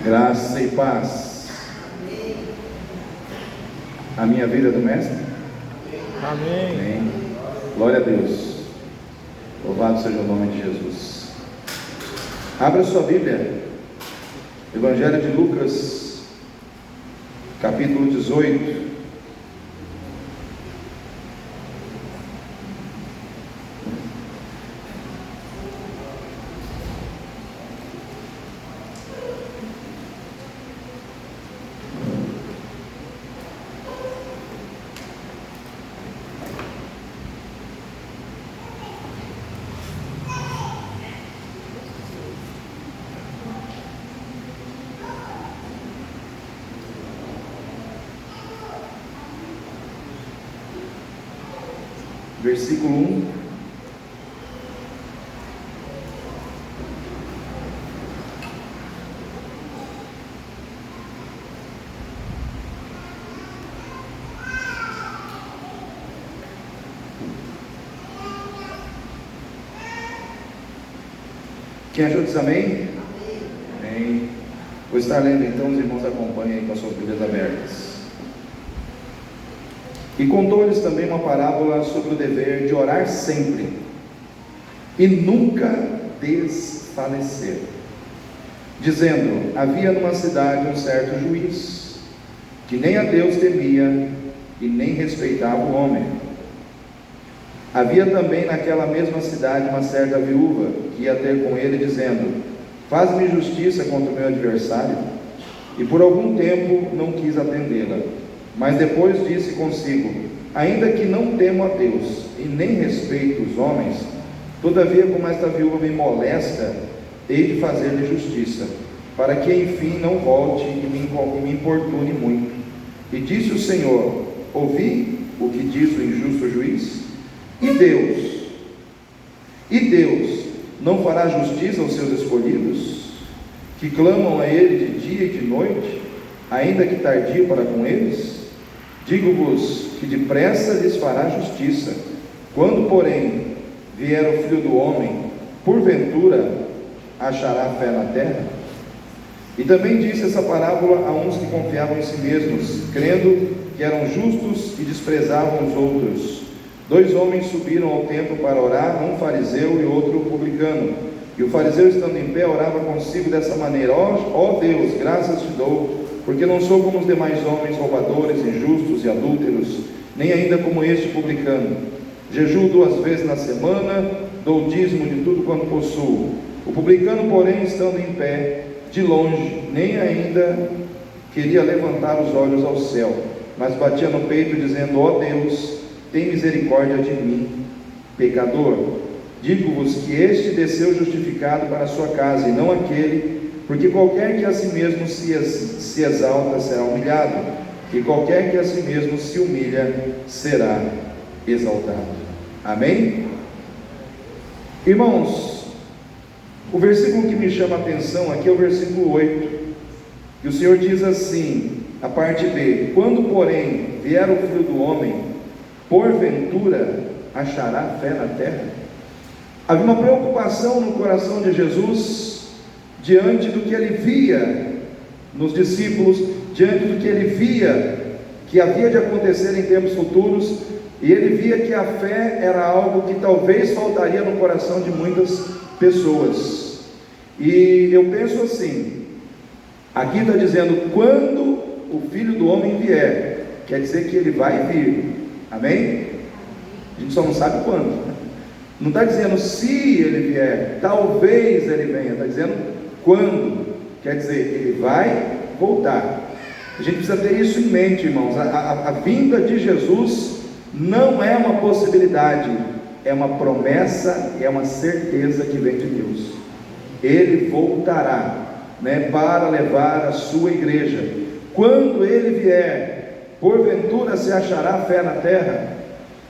Graça e paz. A minha vida é do Mestre? Amém. Amém. Glória a Deus. Louvado seja o nome de Jesus. Abra sua Bíblia. Evangelho de Lucas, capítulo 18. Versículo 1. Quem achou diz amém? Amém. Vou estar lendo então, os irmãos acompanhem aí com as suas Bíblias abertas. E contou-lhes também uma parábola sobre o dever de orar sempre e nunca desfalecer, dizendo: havia numa cidade um certo juiz, que nem a Deus temia e nem respeitava o homem. Havia também naquela mesma cidade uma certa viúva, que ia ter com ele, dizendo: faz-me justiça contra o meu adversário. E por algum tempo não quis atendê-la. Mas depois disse consigo: ainda que não temo a Deus e nem respeito os homens, todavia como esta viúva me molesta, hei de fazer-lhe justiça, para que enfim não volte e me importune muito. E disse o Senhor: ouvi o que diz o injusto juiz? E Deus não fará justiça aos seus escolhidos, que clamam a Ele de dia e de noite, ainda que tardio para com eles? Digo-vos que depressa lhes fará justiça. Quando, porém, vier o Filho do Homem, porventura achará fé na terra? E também disse essa parábola a uns que confiavam em si mesmos, crendo que eram justos e desprezavam os outros. 2 homens subiram ao templo para orar, um fariseu e outro publicano. E o fariseu, estando em pé, orava consigo dessa maneira: ó Deus, graças te dou, porque não sou como os demais homens, roubadores, injustos e adúlteros, nem ainda como este publicano. Jejuo 2 vezes na semana, dou dízimo de tudo quanto possuo. O publicano, porém, estando em pé, de longe, nem ainda queria levantar os olhos ao céu, mas batia no peito, dizendo: ó Deus, tem misericórdia de mim, pecador. Digo-vos que este desceu justificado para a sua casa, e não aquele, porque qualquer que a si mesmo se exalta será humilhado, e qualquer que a si mesmo se humilha será exaltado. Amém? Irmãos, o versículo que me chama a atenção aqui é o versículo 8, e o Senhor diz assim, a parte B: quando porém vier o Filho do Homem, porventura achará fé na terra? Havia uma preocupação no coração de Jesus diante do que ele via nos discípulos, diante do que ele via que havia de acontecer em tempos futuros, e ele via que a fé era algo que talvez faltaria no coração de muitas pessoas. E eu penso assim, aqui está dizendo: quando o Filho do Homem vier, quer dizer que ele vai vir, amém? A gente só não sabe quando. Não está dizendo se ele vier, talvez ele venha, está dizendo quando, quer dizer, ele vai voltar. A gente precisa ter isso em mente, irmãos. A vinda de Jesus não é uma possibilidade, é uma promessa, é uma certeza que vem de Deus. Ele voltará, para levar a sua igreja. Quando ele vier, porventura se achará fé na terra?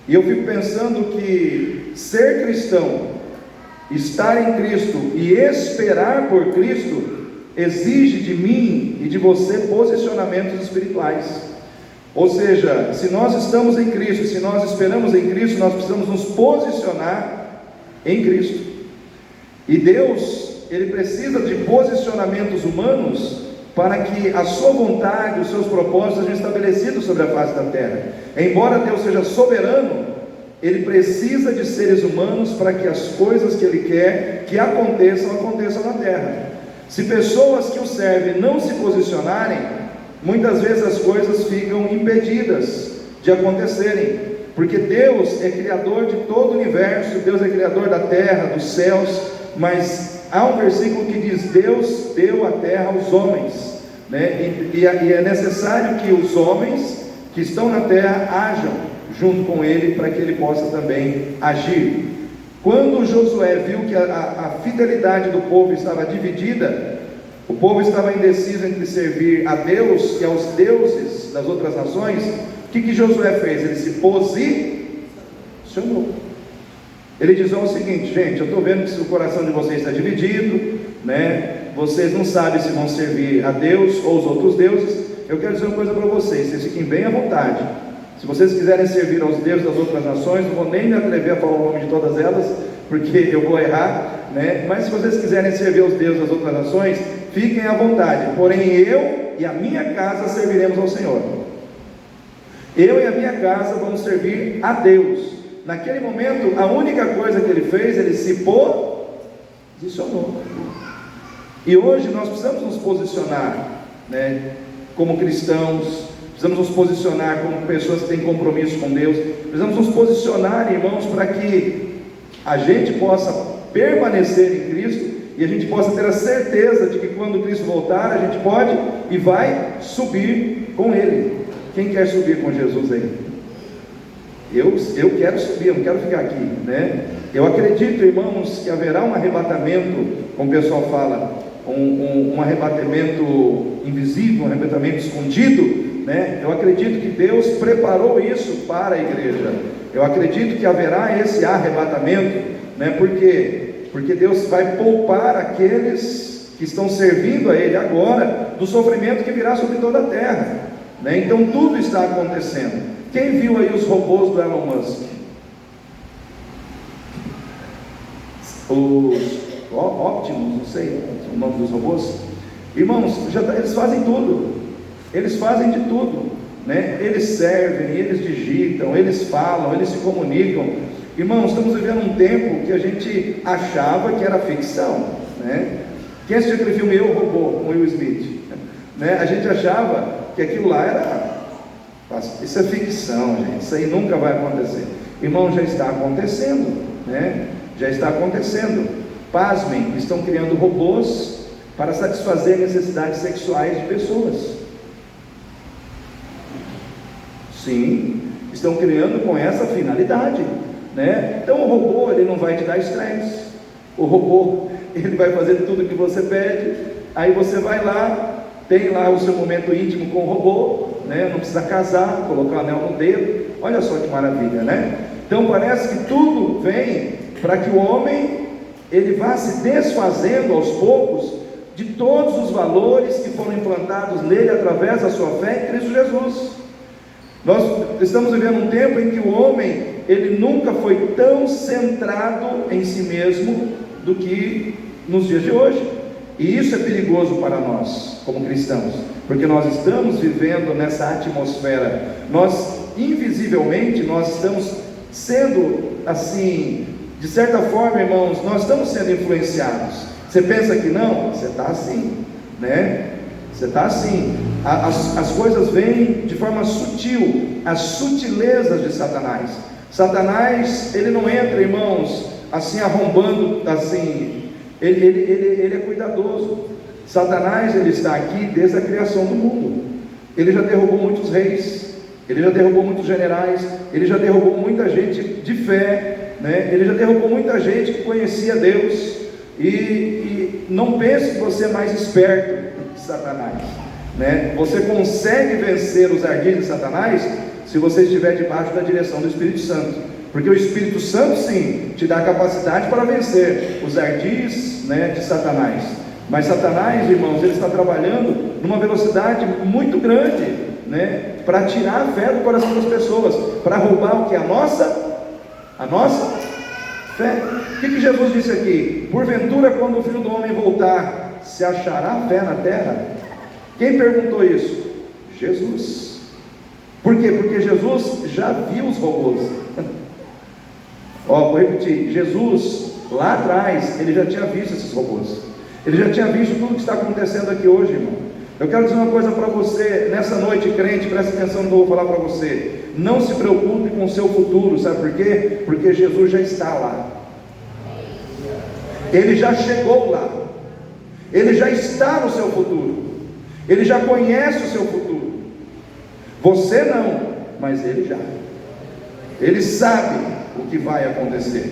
E eu fico pensando que ser cristão, estar em Cristo e esperar por Cristo, exige de mim e de você posicionamentos espirituais. Ou seja, se nós estamos em Cristo, se nós esperamos em Cristo, nós precisamos nos posicionar em Cristo. E Deus, Ele precisa de posicionamentos humanos para que a sua vontade, os seus propósitos sejam estabelecidos sobre a face da terra. Embora Deus seja soberano, Ele precisa de seres humanos para que as coisas que Ele quer que aconteçam na terra. Se pessoas que o servem não se posicionarem, muitas vezes as coisas ficam impedidas de acontecerem, porque Deus é criador de todo o universo, Deus é criador da terra, dos céus, mas há um versículo que diz: Deus deu a terra aos homens, né? E é necessário que os homens que estão na terra hajam junto com Ele, para que Ele possa também agir. Quando Josué viu que a fidelidade do povo estava dividida, o povo estava indeciso entre servir a Deus e aos deuses das outras nações, o que Josué fez? Ele se posicionou. Ele diz o seguinte: gente, eu estou vendo que o coração de vocês está dividido, né? Vocês não sabem se vão servir a Deus ou os outros deuses. Eu quero dizer uma coisa para vocês fiquem bem à vontade. Se vocês quiserem servir aos deuses das outras nações, não vou nem me atrever a falar o nome de todas elas, porque eu vou errar, né? Mas se vocês quiserem servir aos deuses das outras nações, fiquem à vontade. Porém, eu e a minha casa serviremos ao Senhor. Eu e a minha casa vamos servir a Deus. Naquele momento, a única coisa que ele fez, ele se posicionou. E hoje nós precisamos nos posicionar, né, como cristãos. Precisamos nos posicionar como pessoas que têm compromisso com Deus. Precisamos nos posicionar, irmãos, para que a gente possa permanecer em Cristo e a gente possa ter a certeza de que quando Cristo voltar, a gente pode e vai subir com Ele. Quem quer subir com Jesus aí? Eu quero subir, eu não quero ficar aqui, né? Eu acredito, irmãos, que haverá um arrebatamento, como o pessoal fala, um arrebatamento invisível, um arrebatamento escondido, né? Eu acredito que Deus preparou isso para a igreja. Eu acredito que haverá esse arrebatamento, né? Por quê? Porque Deus vai poupar aqueles que estão servindo a Ele agora do sofrimento que virá sobre toda a terra, né? Então tudo está acontecendo. Quem viu aí os robôs do Elon Musk? Os Optimus, não sei o nome dos robôs. Irmãos, eles fazem tudo. Eles fazem de tudo, né? Eles servem, eles digitam, eles falam, eles se comunicam. Irmãos, estamos vivendo um tempo que a gente achava que era ficção, né? Quem assistiu aquele filme Eu, Robô, com Will Smith, né? A gente achava que aquilo lá era... Isso é ficção, gente, isso aí nunca vai acontecer. Irmão, já está acontecendo, né? Já está acontecendo. Pasmem, estão criando robôs para satisfazer necessidades sexuais de pessoas. Sim, estão criando com essa finalidade, né? Então o robô, ele não vai te dar estresse. O robô, ele vai fazer tudo que você pede. Aí você vai lá, tem lá o seu momento íntimo com o robô, né? Não precisa casar, colocar o anel no dedo. Olha só que maravilha, né? Então parece que tudo vem para que o homem, ele vá se desfazendo aos poucos de todos os valores que foram implantados nele através da sua fé em Cristo Jesus. Nós estamos vivendo um tempo em que o homem, ele nunca foi tão centrado em si mesmo do que nos dias de hoje. E isso é perigoso para nós, como cristãos, porque nós estamos vivendo nessa atmosfera. Nós, invisivelmente, nós estamos sendo, assim, de certa forma, irmãos, nós estamos sendo influenciados. Você pensa que não? Você está assim, né? Você está assim. As coisas vêm de forma sutil, as sutilezas de Satanás. Satanás, ele não entra, irmãos, assim arrombando, assim, ele é cuidadoso. Satanás, ele está aqui desde a criação do mundo. Ele já derrubou muitos reis, ele já derrubou muitos generais, ele já derrubou muita gente de fé, né? Ele já derrubou muita gente que conhecia Deus. E não pense que você é mais esperto que Satanás, né? Você consegue vencer os ardis de Satanás se você estiver debaixo da direção do Espírito Santo, porque o Espírito Santo sim te dá a capacidade para vencer os ardis, né, de Satanás. Mas Satanás, irmãos, ele está trabalhando numa velocidade muito grande, né, para tirar a fé do coração das pessoas, para roubar o que? A nossa fé. O que Jesus disse aqui? Porventura, quando o Filho do Homem voltar, se achará fé na terra? Quem perguntou isso? Jesus. Por quê? Porque Jesus já viu os robôs. Vou repetir, Jesus, lá atrás, ele já tinha visto esses robôs. Ele já tinha visto tudo que está acontecendo aqui hoje, irmão. Eu quero dizer uma coisa para você, nessa noite, crente, presta atenção no que eu vou falar para você. Não se preocupe com o seu futuro, sabe por quê? Porque Jesus já está lá. Ele já chegou lá. Ele já está no seu futuro. Ele já conhece o seu futuro. Você não, mas ele já. Ele sabe o que vai acontecer.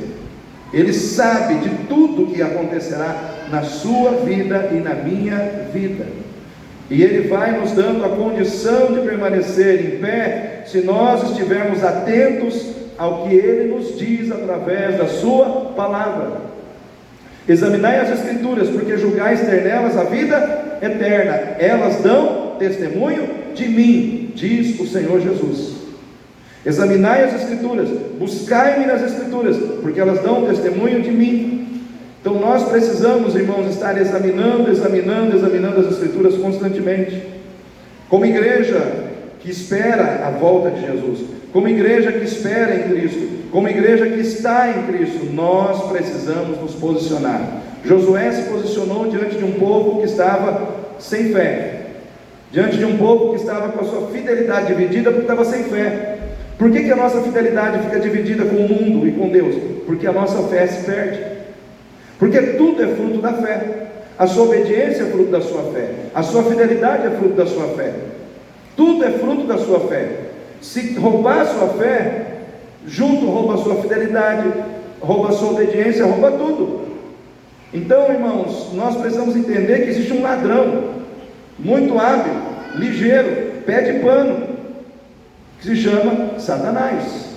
Ele sabe de tudo que acontecerá na sua vida e na minha vida. E Ele vai nos dando a condição de permanecer em pé, se nós estivermos atentos ao que Ele nos diz através da sua palavra. Examinai as Escrituras, porque julgais ter nelas a vida eterna. Elas dão testemunho de mim, diz o Senhor Jesus. Examinai as Escrituras, buscai-me nas Escrituras, porque elas dão testemunho de mim. Então nós precisamos, irmãos, estar examinando as Escrituras constantemente, como igreja que espera a volta de Jesus, como igreja que espera em Cristo, como igreja que está em Cristo. Nós precisamos nos posicionar. Josué se posicionou diante de um povo que estava sem fé, diante de um povo que estava com a sua fidelidade dividida, porque estava sem fé. Por que a nossa fidelidade fica dividida com o mundo e com Deus? Porque a nossa fé se perde. Porque tudo é fruto da fé. A sua obediência é fruto da sua fé. A sua fidelidade é fruto da sua fé. Tudo é fruto da sua fé. Se roubar a sua fé, junto rouba a sua fidelidade, rouba a sua obediência, rouba tudo. Então, irmãos, nós precisamos entender que existe um ladrão muito hábil, ligeiro, pé de pano, que se chama Satanás,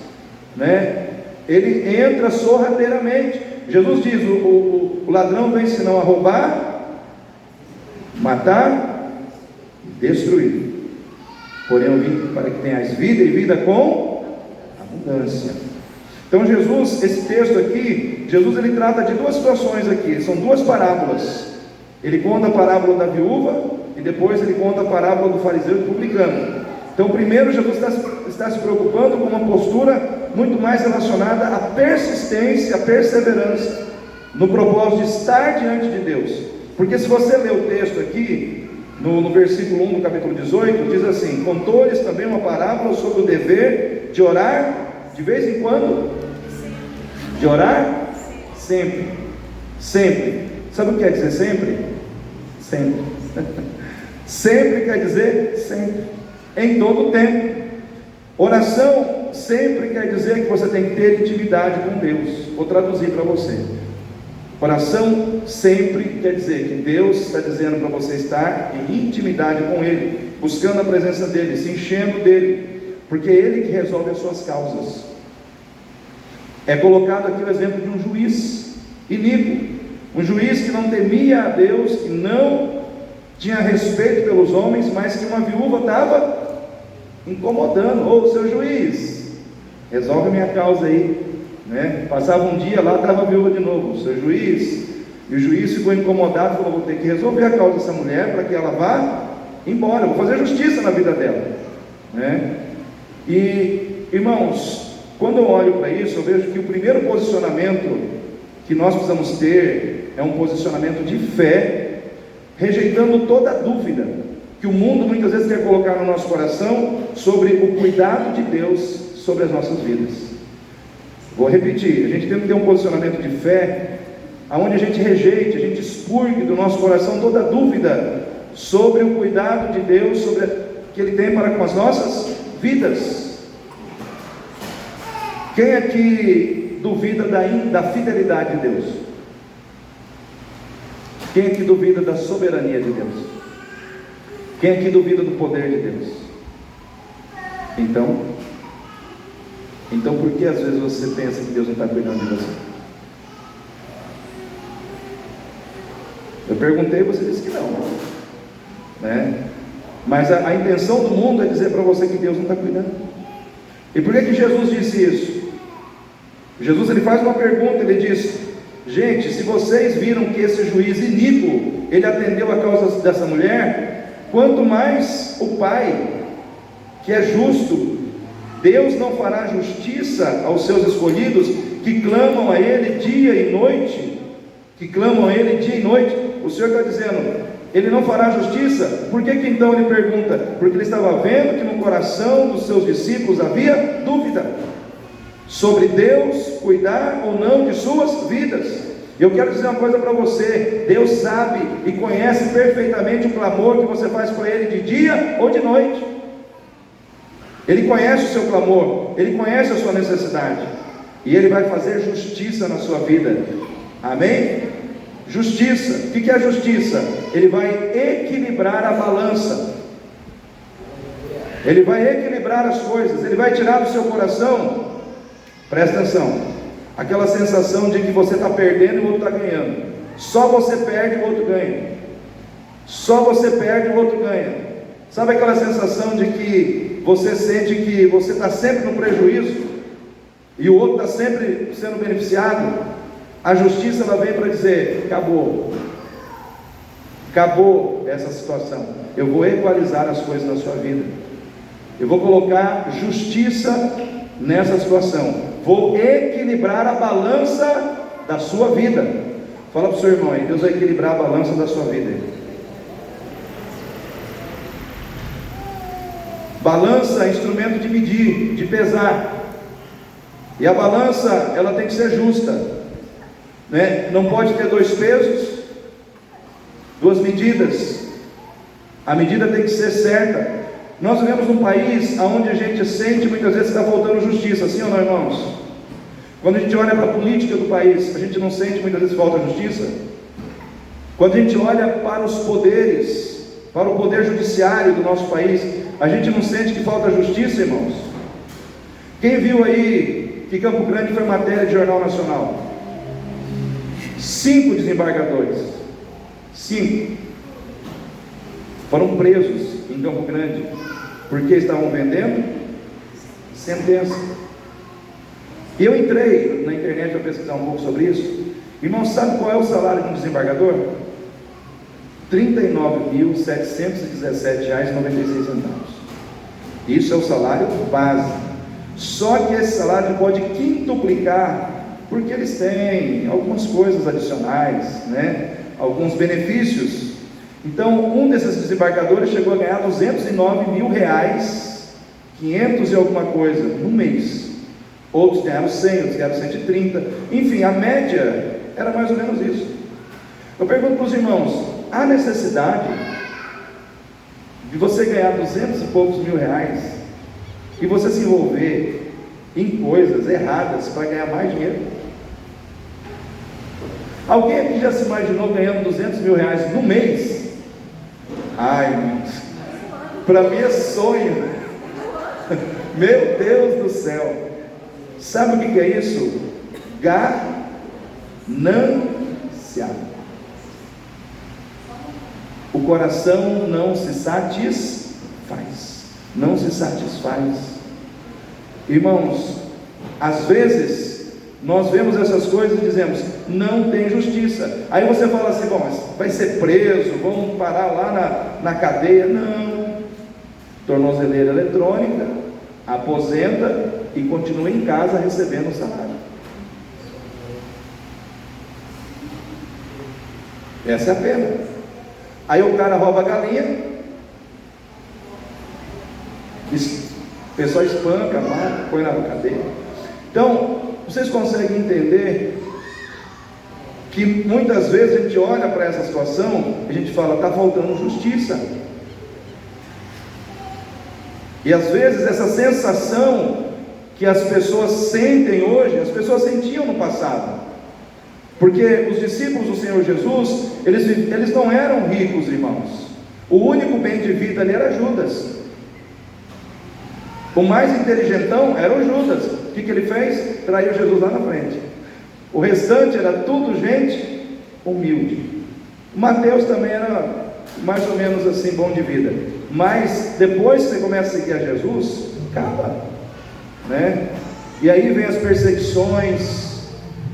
né? Ele entra sorrateiramente. Jesus diz: o ladrão vem senão a roubar, matar e destruir. Porém eu vim para que tenhais vida e vida com abundância. Então Jesus, esse texto aqui, Jesus ele trata de duas situações aqui, são duas parábolas. Ele conta a parábola da viúva e depois ele conta a parábola do fariseu e publicano. Então primeiro Jesus está se preocupando com uma postura muito mais relacionada à persistência, à perseverança, no propósito de estar diante de Deus. Porque se você ler o texto aqui, no versículo 1 do capítulo 18, diz assim: contou-lhes também uma parábola sobre o dever de orar de vez em quando, de orar sempre, sempre. Sabe o que quer dizer sempre? Sempre. Sempre quer dizer sempre, em todo o tempo. Oração sempre quer dizer que você tem que ter intimidade com Deus. Vou traduzir para você. Oração sempre quer dizer que Deus está dizendo para você estar em intimidade com Ele, buscando a presença dEle, se enchendo dEle, porque é Ele que resolve as suas causas. É colocado aqui o exemplo de um juiz iníquo, um juiz que não temia a Deus, que não tinha respeito pelos homens, mas que uma viúva estava incomodando. Ô, seu juiz, resolve minha causa aí, né? Passava um dia lá, estava a viúva de novo, seu juiz, e o juiz ficou incomodado, falou: vou ter que resolver a causa dessa mulher para que ela vá embora, vou fazer justiça na vida dela, né? E irmãos, quando eu olho para isso, eu vejo que o primeiro posicionamento que nós precisamos ter é um posicionamento de fé, rejeitando toda dúvida que o mundo muitas vezes quer colocar no nosso coração sobre o cuidado de Deus sobre as nossas vidas. Vou repetir: a gente tem que ter um posicionamento de fé, onde a gente rejeite, a gente expurgue do nosso coração toda dúvida sobre o cuidado de Deus, sobre que Ele tem para com as nossas vidas. Quem aqui duvida da fidelidade de Deus? Quem aqui duvida da soberania de Deus? Quem aqui duvida do poder de Deus? Então por que às vezes você pensa que Deus não está cuidando de você? Eu perguntei e você disse que não, né? Mas a intenção do mundo é dizer para você que Deus não está cuidando. E por que Jesus disse isso? Jesus ele faz uma pergunta, ele diz: gente, se vocês viram que esse juiz iníquo, ele atendeu a causa dessa mulher, quanto mais o Pai, que é justo, Deus não fará justiça aos seus escolhidos, que clamam a Ele dia e noite, o Senhor está dizendo, Ele não fará justiça. Por que então Ele pergunta? Porque Ele estava vendo que no coração dos seus discípulos havia dúvida, sobre Deus cuidar ou não de suas vidas. Eu quero dizer uma coisa para você, Deus sabe e conhece perfeitamente o clamor que você faz para Ele de dia ou de noite. Ele conhece o seu clamor, Ele conhece a sua necessidade, e Ele vai fazer justiça na sua vida, amém? Justiça, o que é justiça? Ele vai equilibrar a balança, Ele vai equilibrar as coisas, Ele vai tirar do seu coração, presta atenção, aquela sensação de que você está perdendo e o outro está ganhando. Só você perde e o outro ganha. Só você perde e o outro ganha. Sabe aquela sensação de que você sente que você está sempre no prejuízo e o outro está sempre sendo beneficiado? A justiça, ela vem para dizer: acabou essa situação, eu vou equalizar as coisas na sua vida, eu vou colocar justiça nessa situação, vou equilibrar a balança da sua vida. Fala para o seu irmão aí, Deus vai equilibrar a balança da sua vida. Balança é instrumento de medir, de pesar, e a balança, ela tem que ser justa, né? Não pode ter dois pesos, duas medidas, a medida tem que ser certa. Nós vivemos num país onde a gente sente muitas vezes que está faltando justiça, sim ou não, irmãos? Quando a gente olha para a política do país, a gente não sente muitas vezes falta de justiça? Quando a gente olha para os poderes, para o poder judiciário do nosso país, a gente não sente que falta justiça, irmãos? Quem viu aí que Campo Grande foi matéria de Jornal Nacional? 5 desembargadores, 5 foram presos em Campo Grande, porque estavam vendendo sentença. E eu entrei na internet para pesquisar um pouco sobre isso. Irmão, sabe qual é o salário de um desembargador? R$ 39.717,96. Isso é o salário base. Só que esse salário pode quintuplicar, porque eles têm algumas coisas adicionais, né? Alguns benefícios. Então, um desses desembargadores chegou a ganhar R$209 mil, 500 e alguma coisa, no mês. Outros ganharam 100, outros ganharam 130. Enfim, a média era mais ou menos isso. Eu pergunto para os irmãos, há necessidade de você ganhar 200 e poucos mil reais e você se envolver em coisas erradas para ganhar mais dinheiro? Alguém aqui já se imaginou ganhando 200 mil reais no mês? Ai, para mim é sonho. Meu Deus do céu. Sabe o que é isso? Ganância. O coração não se satisfaz. Não se satisfaz. Irmãos, às vezes nós vemos essas coisas e dizemos: não tem justiça. Aí você fala assim: bom, mas vai ser preso, vamos parar lá na cadeia. Não. Tornozeleira eletrônica, aposenta e continua em casa recebendo o salário. Essa é a pena. Aí o cara rouba a galinha, o pessoal espanca, mata, põe na cadeia. Então, vocês conseguem entender que muitas vezes a gente olha para essa situação e a gente fala: está faltando justiça. E às vezes essa sensação que as pessoas sentem hoje, as pessoas sentiam no passado, porque os discípulos do Senhor Jesus, eles não eram ricos, irmãos. O único bem de vida ali era Judas. O mais inteligentão era o Judas. O que ele fez? Traiu Jesus lá na frente. O restante era tudo gente humilde. O Mateus também era mais ou menos assim, bom de vida. Mas depois que você começa a seguir a Jesus, acaba, né? E aí vem as perseguições,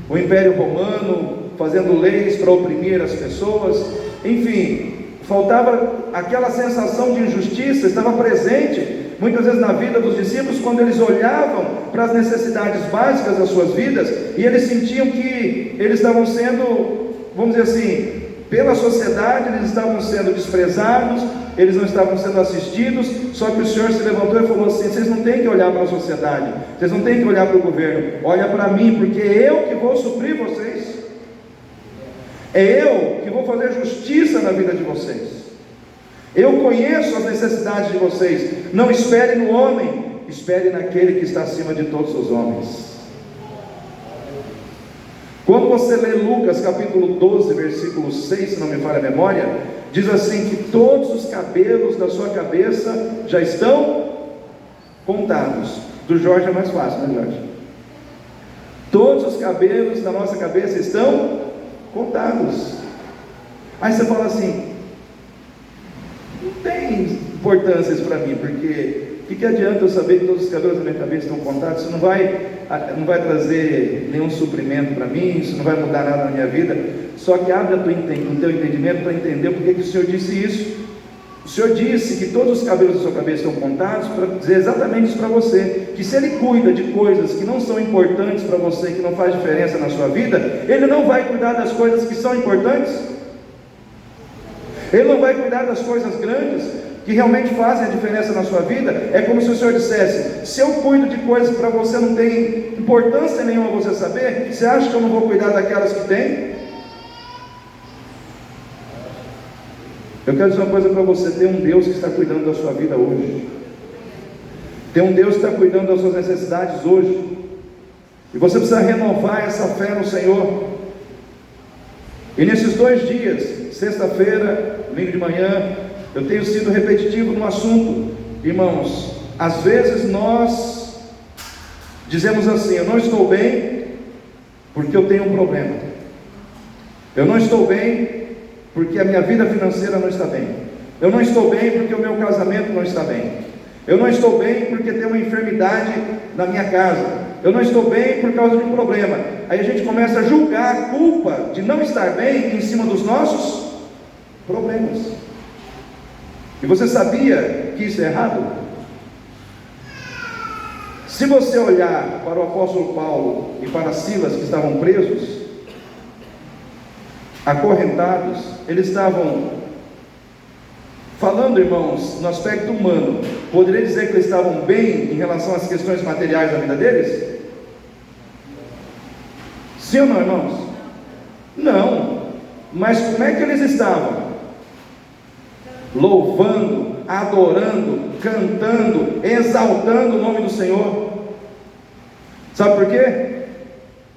o Império Romano fazendo leis para oprimir as pessoas. Enfim, faltava aquela sensação de injustiça, estava presente muitas vezes na vida dos discípulos, quando eles olhavam para as necessidades básicas das suas vidas, e eles sentiam que eles estavam sendo, vamos dizer assim, pela sociedade, eles estavam sendo desprezados, eles não estavam sendo assistidos. Só que o Senhor se levantou e falou assim: vocês não têm que olhar para a sociedade, vocês não têm que olhar para o governo, olha para mim, porque é eu que vou suprir vocês, é eu que vou fazer justiça na vida de vocês, eu conheço as necessidades de vocês. Não espere no homem, espere naquele que está acima de todos os homens. Quando você lê Lucas capítulo 12, versículo 6, se não me falha a memória, diz assim que todos os cabelos da sua cabeça já estão contados. Do Jorge é mais fácil, né, Jorge? Todos os cabelos da nossa cabeça estão contados. Aí você fala assim: não tem importância isso para mim, porque o que adianta eu saber que todos os cabelos da minha cabeça estão contados? Isso não vai trazer nenhum suprimento para mim, isso não vai mudar nada na minha vida. Só que abre o teu entendimento para entender porque que o Senhor disse isso. O Senhor disse que todos os cabelos da sua cabeça estão contados para dizer exatamente isso para você, que se Ele cuida de coisas que não são importantes para você, que não faz diferença na sua vida, Ele não vai cuidar das coisas que são importantes. Ele não vai cuidar das coisas grandes que realmente fazem a diferença na sua vida. É como se o Senhor dissesse: se eu cuido de coisas que para você não tem importância nenhuma você saber, você acha que eu não vou cuidar daquelas que tem? Eu quero dizer uma coisa para você: tem um Deus que está cuidando da sua vida hoje, tem um Deus que está cuidando das suas necessidades hoje, e você precisa renovar essa fé no Senhor. E nesses 2 dias, sexta-feira, domingo de manhã, eu tenho sido repetitivo no assunto. Irmãos, às vezes nós dizemos assim: eu não estou bem porque eu tenho um problema, eu não estou bem porque a minha vida financeira não está bem, eu não estou bem porque o meu casamento não está bem, eu não estou bem porque tem uma enfermidade na minha casa, eu não estou bem por causa de um problema. Aí a gente começa a julgar a culpa de não estar bem em cima dos nossos problemas. E você sabia que isso é errado? Se você olhar para o apóstolo Paulo e para Silas, que estavam presos, acorrentados, eles estavam falando, irmãos, no aspecto humano. Poderia dizer que eles estavam bem em relação às questões materiais da vida deles? Sim ou não, irmãos? Não. Mas como é que eles estavam? Louvando, adorando, cantando, exaltando o nome do Senhor. Sabe por quê?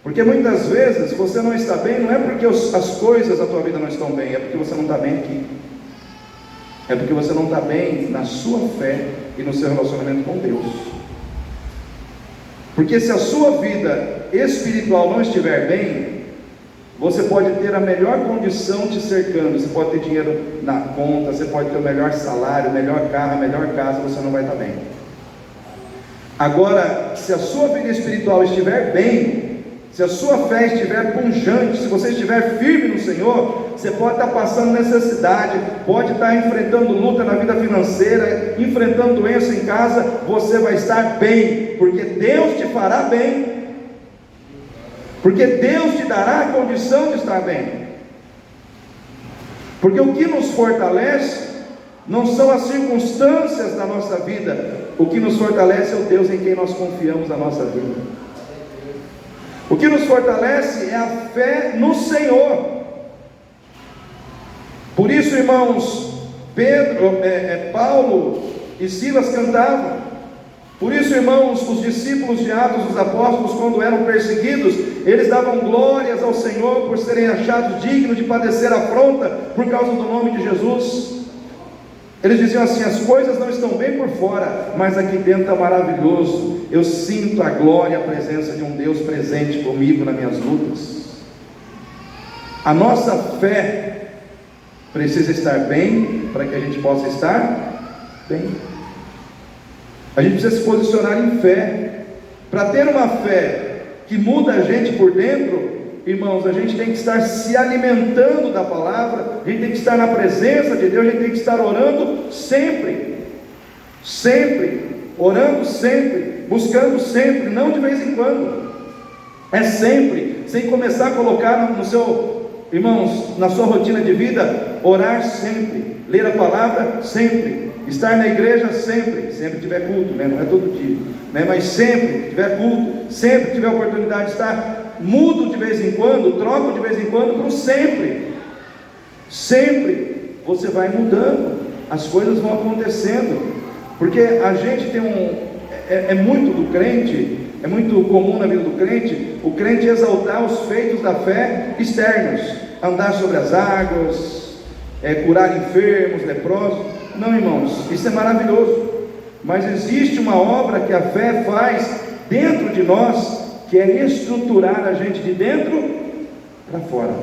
Porque muitas vezes você não está bem, não é porque as coisas da tua vida não estão bem, é porque você não está bem aqui, é porque você não está bem na sua fé e no seu relacionamento com Deus. Porque se a sua vida espiritual não estiver bem, você pode ter a melhor condição te cercando, você pode ter dinheiro na conta, você pode ter o melhor salário, o melhor carro, a melhor casa, você não vai estar bem. Agora, se a sua vida espiritual estiver bem, se a sua fé estiver pujante, se você estiver firme no Senhor, você pode estar passando necessidade, pode estar enfrentando luta na vida financeira, enfrentando doença em casa, você vai estar bem, porque Deus te fará bem, porque Deus te dará a condição de estar bem. Porque o que nos fortalece não são as circunstâncias da nossa vida, o que nos fortalece é o Deus em quem nós confiamos a nossa vida. O que nos fortalece é a fé no Senhor. Por isso, irmãos, Paulo e Silas cantavam. Por isso, irmãos, os discípulos de Atos dos Apóstolos, quando eram perseguidos, eles davam glórias ao Senhor por serem achados dignos de padecer afronta por causa do nome de Jesus. Eles diziam assim: as coisas não estão bem por fora, mas aqui dentro está maravilhoso. Eu sinto a glória, a presença de um Deus presente comigo nas minhas lutas. A nossa fé precisa estar bem para que a gente possa estar bem. A gente precisa se posicionar em fé. Para ter uma fé que muda a gente por dentro, irmãos, a gente tem que estar se alimentando da palavra, a gente tem que estar na presença de Deus, a gente tem que estar orando sempre, orando sempre, buscando sempre, não de vez em quando, é sempre, sem começar a colocar no seu, irmãos, na sua rotina de vida, orar sempre, ler a palavra sempre, estar na igreja sempre tiver culto, né? Não é todo dia, né? Mas sempre tiver culto, sempre tiver oportunidade de estar, mudo de vez em quando, troco de vez em quando para o sempre você vai mudando, as coisas vão acontecendo, porque a gente tem é muito do crente, é muito comum na vida do crente, o crente exaltar os feitos da fé externos, andar sobre as águas, curar enfermos, leprosos. Não, irmãos, isso é maravilhoso, mas existe uma obra que a fé faz dentro de nós, que é estruturar a gente de dentro para fora,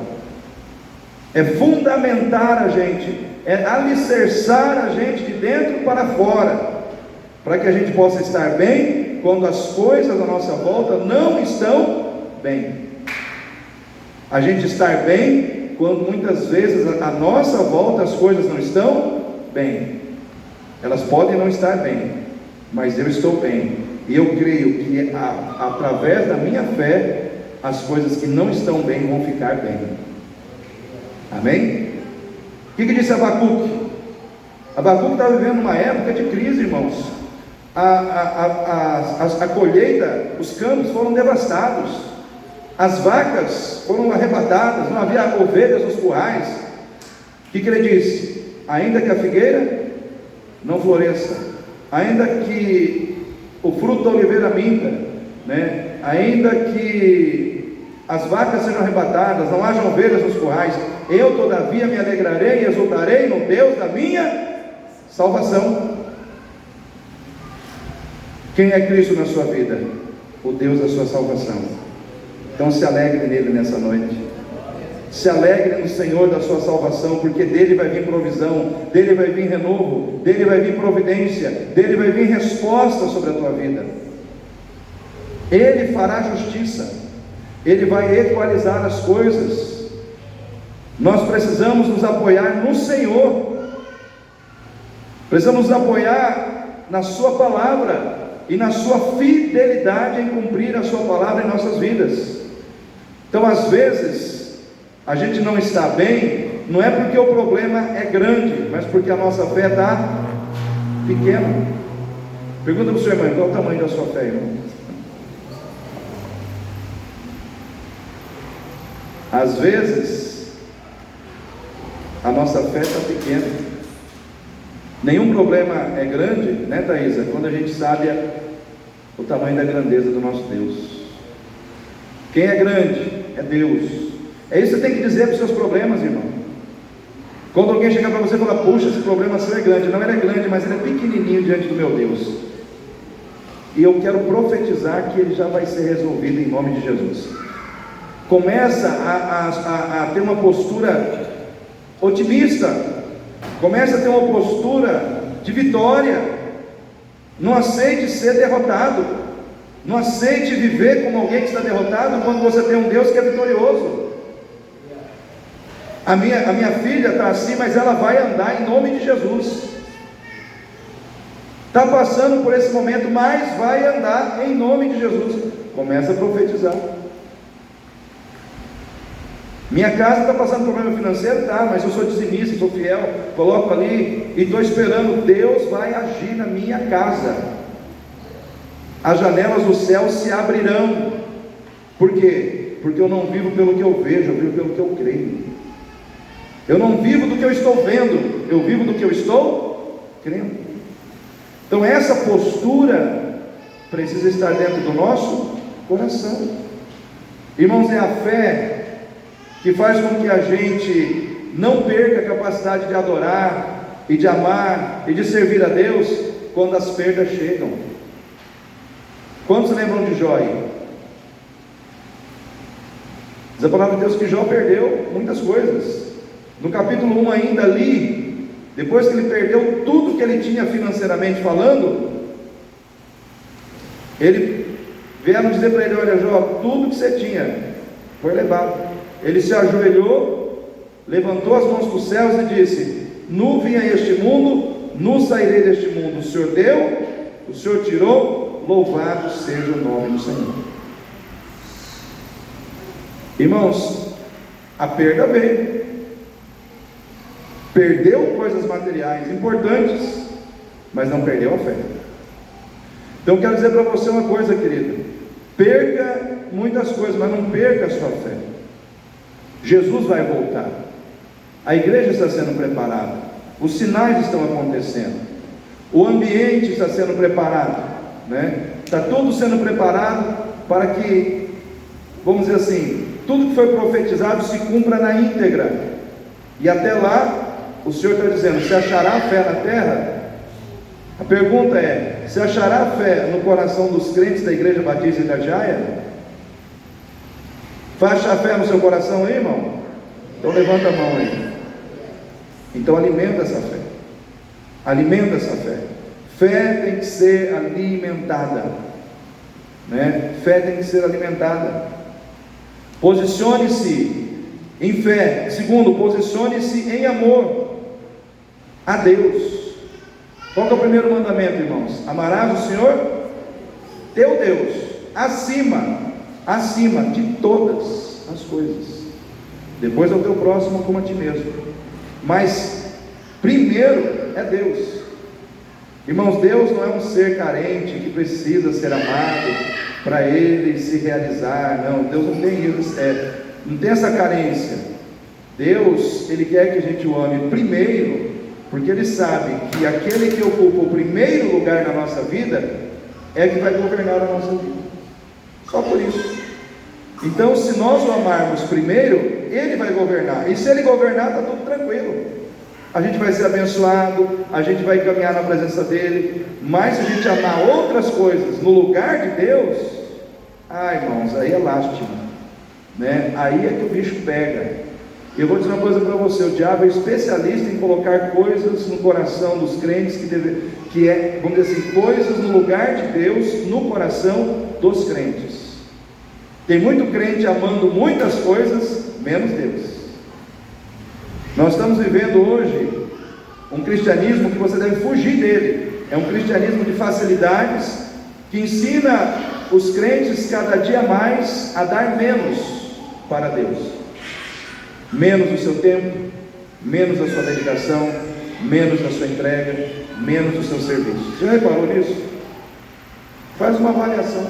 é fundamentar a gente, é alicerçar a gente de dentro para fora, para que a gente possa estar bem quando as coisas à nossa volta não estão bem. A gente estar bem quando muitas vezes à nossa volta as coisas não estão bem. Elas podem não estar bem, mas eu estou bem, e eu creio que através da minha fé as coisas que não estão bem vão ficar bem. Amém? O que disse Abacuque? Abacuque estava vivendo uma época de crise, irmãos. A colheita, os campos foram devastados, as vacas foram arrebatadas, não havia ovelhas nos currais. O que ele disse? Ainda que a figueira não floresça, ainda que o fruto da oliveira minta, né? Ainda que as vacas sejam arrebatadas, não haja ovelhas nos currais, eu todavia me alegrarei e exultarei no Deus da minha salvação. Quem é Cristo na sua vida? O Deus da sua salvação. Então se alegre nele nessa noite, se alegre no Senhor da sua salvação, porque dele vai vir provisão, dele vai vir renovo, dele vai vir providência, dele vai vir resposta sobre a tua vida. Ele fará justiça, ele vai equalizar as coisas. Nós precisamos nos apoiar no Senhor, precisamos nos apoiar na sua palavra e na sua fidelidade em cumprir a sua palavra em nossas vidas. Então às vezes a gente não está bem, não é porque o problema é grande, mas porque a nossa fé está pequena. Pergunta para o seu irmão, qual é o tamanho da sua fé, irmão? Às vezes a nossa fé está pequena. Nenhum problema é grande, né, Thaisa? Quando a gente sabe o tamanho da grandeza do nosso Deus. Quem é grande é Deus. É isso que você tem que dizer para os seus problemas, irmão. Quando alguém chegar para você e falar, puxa, esse problema seu é grande. Não, ele é grande, mas ele é pequenininho diante do meu Deus. E eu quero profetizar que ele já vai ser resolvido em nome de Jesus. Começa a ter uma postura otimista. Começa a ter uma postura de vitória. Não aceite ser derrotado. Não aceite viver como alguém que está derrotado, quando você tem um Deus que é vitorioso. A minha filha está assim, mas ela vai andar em nome de Jesus. Está passando por esse momento, mas vai andar em nome de Jesus. Começa a profetizar. Minha casa está passando problema financeiro, tá, mas eu sou dizimista, sou fiel, coloco ali e estou esperando, Deus vai agir na minha casa. As janelas do céu se abrirão. Por quê? Porque eu não vivo pelo que eu vejo, eu vivo pelo que eu creio. Eu não vivo do que eu estou vendo, eu vivo do que eu estou crendo. Então essa postura precisa estar dentro do nosso coração. Irmãos, é a fé que faz com que a gente não perca a capacidade de adorar e de amar e de servir a Deus quando as perdas chegam. Quantos lembram de Jó? Diz a palavra de Deus que Jó perdeu muitas coisas. No capítulo 1 ainda ali, depois que ele perdeu tudo que ele tinha financeiramente falando, ele vieram dizer para ele, olha Jó, tudo que você tinha, Foi levado. Ele se ajoelhou, levantou as mãos para os céus e disse: nu vim a este mundo, nu sairei deste mundo. O Senhor deu, o Senhor tirou, louvado seja o nome do Senhor. Irmãos, a perda veio. Perdeu coisas materiais importantes, mas não perdeu a fé. Então quero dizer para você uma coisa, querida: perca muitas coisas, mas não perca a sua fé. Jesus vai voltar, a igreja está sendo preparada, os sinais estão acontecendo, o ambiente está sendo preparado, né? Está tudo sendo preparado para que, vamos dizer assim, tudo que foi profetizado se cumpra na íntegra. E até lá, o Senhor está dizendo: se achará fé na terra? A pergunta é: se achará fé no coração dos crentes da Igreja Batista de Itatiaia? Vai achar fé no seu coração aí, irmão? Então levanta a mão aí. Então alimenta essa fé. Alimenta essa fé. Fé tem que ser alimentada, né? Fé tem que ser alimentada. Posicione-se em fé. Segundo, posicione-se em amor a Deus. Qual que é o primeiro mandamento, irmãos? Amarás o Senhor teu Deus acima de todas as coisas. Depois ao teu próximo como a ti mesmo. Mas primeiro é Deus. Irmãos, Deus não é um ser carente que precisa ser amado para Ele se realizar. Não, Deus não tem isso, não tem essa carência. Deus, Ele quer que a gente o ame primeiro, porque Ele sabe que aquele que ocupa o primeiro lugar na nossa vida é que vai governar a nossa vida. Só por isso. Então, se nós o amarmos primeiro, Ele vai governar. E se Ele governar, está tudo tranquilo. A gente vai ser abençoado, a gente vai caminhar na presença dEle. Mas se a gente amar outras coisas no lugar de Deus, irmãos, aí é lástima, né? Aí é que o bicho pega. Eu vou dizer uma coisa para você: o diabo é especialista em colocar coisas no coração dos crentes vamos dizer assim, coisas no lugar de Deus no coração dos crentes. Tem muito crente amando muitas coisas, menos Deus. Nós estamos vivendo hoje um cristianismo que você deve fugir dele. É um cristianismo de facilidades, que ensina os crentes cada dia mais a dar menos para Deus. Menos do seu tempo, menos da sua dedicação, menos da sua entrega, menos do seu serviço. Você já reparou nisso? Faz uma avaliação.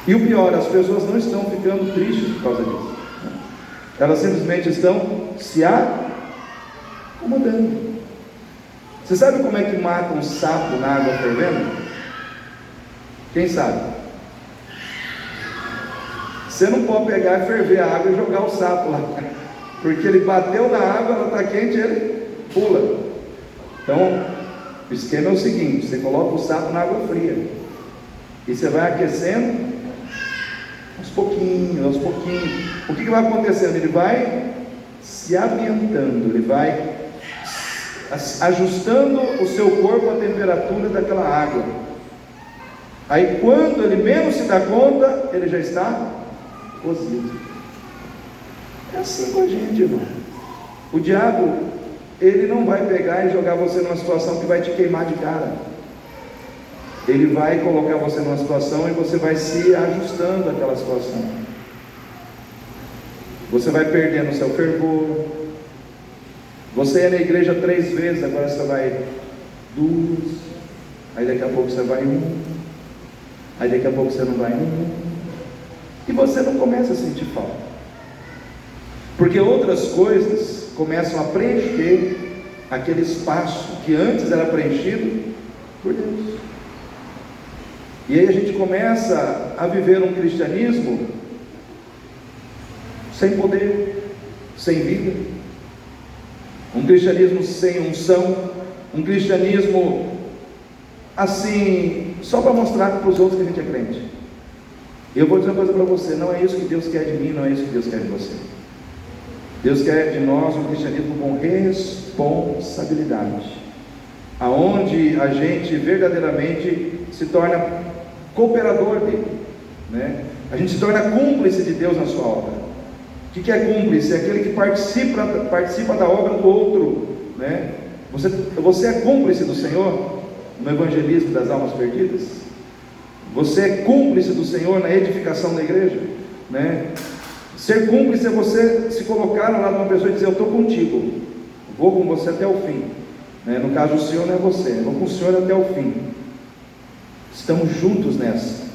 E o pior, as pessoas não estão ficando tristes por causa disso. Elas simplesmente estão se acomodando. Você sabe como é que mata um sapo na água fervendo? Quem sabe? Você não pode pegar e ferver a água e jogar o sapo lá, porque ele bateu na água, ela está quente, ele pula. Então, o esquema é o seguinte: você coloca o sapo na água fria, e você vai aquecendo aos pouquinhos, aos pouquinhos. O que vai acontecendo? Ele vai se ambientando, ele vai ajustando o seu corpo à temperatura daquela água. Aí quando ele menos se dá conta, ele já está cozido. É assim com a gente, irmão. O diabo, ele não vai pegar e jogar você numa situação que vai te queimar de cara. Ele vai colocar você numa situação e você vai se ajustando àquela situação. Você vai perdendo o seu fervor. Você ia na igreja 3 vezes, agora você vai 2. Aí daqui a pouco você vai 1. Aí daqui a pouco você não vai 1. E você não começa a sentir falta, porque outras coisas começam a preencher aquele espaço que antes era preenchido por Deus. E aí a gente começa a viver um cristianismo sem poder, sem vida, um cristianismo sem unção, um cristianismo assim, só para mostrar para os outros que a gente é crente. E eu vou dizer uma coisa para você: não é isso que Deus quer de mim, não é isso que Deus quer de você. Deus quer de nós um cristianismo com responsabilidade, aonde a gente verdadeiramente se torna cooperador dele, né? A gente se torna cúmplice de Deus na sua obra. O que é cúmplice? É aquele que participa da obra do outro, né? Você é cúmplice do Senhor no evangelismo das almas perdidas? Você é cúmplice do Senhor na edificação da igreja, né? Ser cúmplice é você se colocar ao lado de uma pessoa e dizer: eu estou contigo, vou com você até o fim, né? No caso, o Senhor não é você, eu vou com o Senhor até o fim. Estamos juntos nessa.